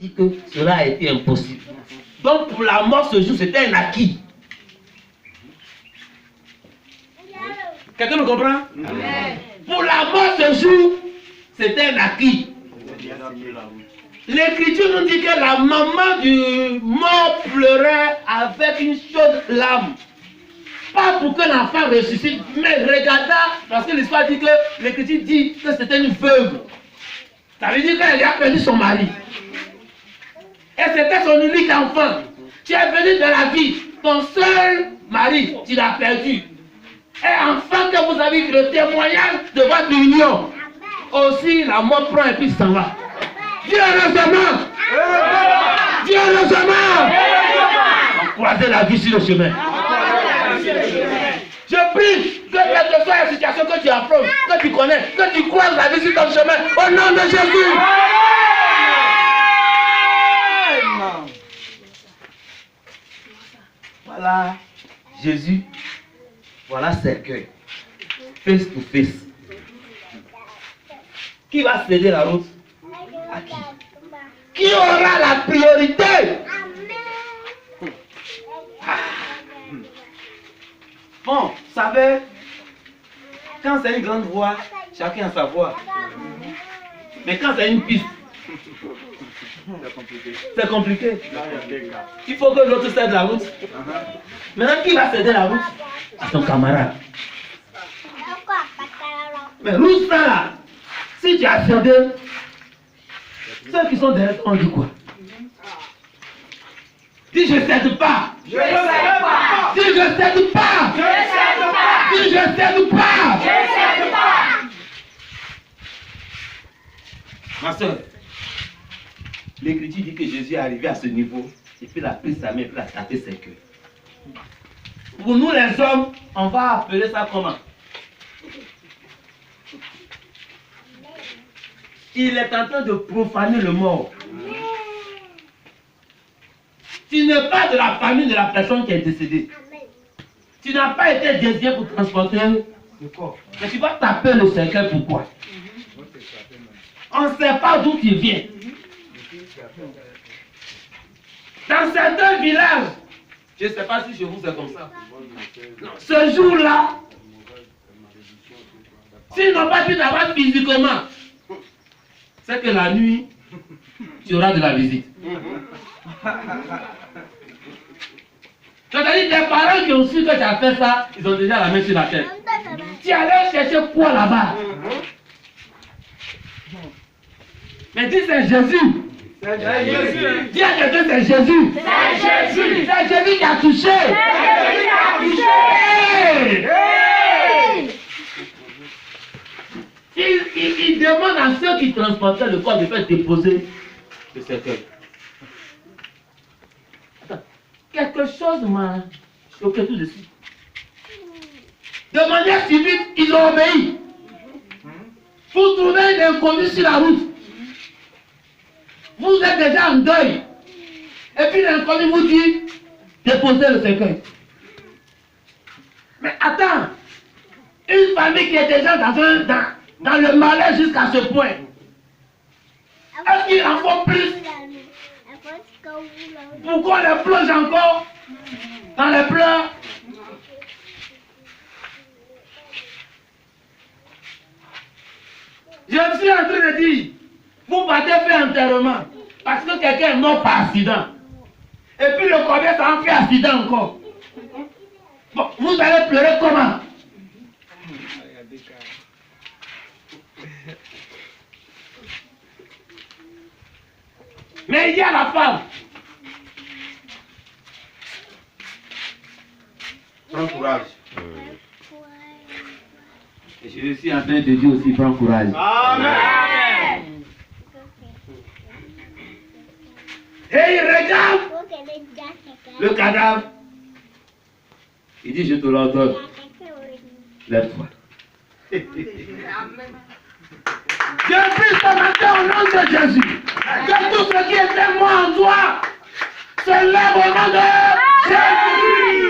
dit que cela a été impossible. Donc pour la mort ce jour, c'était un acquis. Quelqu'un me comprend? Amen. Pour la mort ce jour, c'était un acquis. L'Écriture nous dit que la maman du mort pleurait avec une chaude larme. Pas pour que l'enfant ressuscite, mais regardant, parce que l'histoire dit que l'Écriture dit que c'était une veuve. Ça veut dire qu'elle a perdu son mari. Et c'était son unique enfant. Tu es venu dans la vie, ton seul mari, tu l'as perdu. Et enfin que vous avez le témoignage de votre union. Aussi, la mort prend et puis s'en va. Dieu heureusement! Dieu heureusement! Croisez la vie sur le chemin. Je prie que quelle que soit la situation que tu affrontes, que tu connais, que tu croises la vie sur ton chemin, au nom de Jésus. Voilà Jésus, voilà cercueil, face to face. Qui va céder la route? À qui? Qui aura la priorité? Bon, vous savez, quand c'est une grande voie, chacun a sa voie. Mais quand c'est une piste, c'est compliqué. Il faut que l'autre cède la route. Maintenant, qui va céder la route? À son camarade. Mais route ça là, si tu as cédé, ceux qui sont derrière, on dit quoi? Si je ne cède pas, je ne cède pas. Si je ne cède pas, je ne cède pas. Si je ne cède pas, je ne cède pas. Ma soeur, l'Écriture dit que Jésus est arrivé à ce niveau et puis il a pris sa main et puis il a tapé ses queues. Pour nous les hommes, on va appeler ça comment? Il est en train de profaner le mort. Tu n'es pas de la famille de la personne qui est décédée. Tu n'as pas été désigné pour transporter le corps. Mais tu vas taper le cercueil, pourquoi? On ne sait pas d'où tu viens. Dans certains villages, je ne sais pas si chez vous c'est comme ça. Non, ce jour-là, s'ils n'ont pas pu t'avoir physiquement, c'est que la nuit, tu auras de la visite. C'est-à-dire des parents qui ont su que tu as fait ça, ils ont déjà la main sur la tête. Tu allais chercher quoi là-bas? Mais dis c'est Jésus. C'est Jésus. Dis à quelqu'un c'est Jésus. C'est Jésus. C'est Jésus qui a touché. C'est Jésus qui a touché. Il demande à ceux qui transportaient le corps de faire déposer le cercueil. Quelque chose m'a choqué tout de suite. De manière subite, ils ont obéi. Vous trouvez un inconnu sur la route. Vous êtes déjà en deuil. Et puis l'inconnu vous dit, déposez le cercueil. Mais attends, une famille qui est déjà dans le malheur jusqu'à ce point, est-ce qu'il en faut plus? Pourquoi on les plonge encore dans les pleurs? Je me suis en train de dire, vous partez faire enterrement parce que quelqu'un est mort par accident. Et puis le corbeau ça en fait accident encore. Bon, vous allez pleurer comment? Mais il y a la femme. Prends courage. Et je suis en train de dire aussi, prends courage. Amen. Et il regarde le cadavre. Il dit, je te l'ordonne. Lève-toi. Je prie ce matin au nom de Jésus que tout ce qui était moi en toi se lève au nom de Jésus.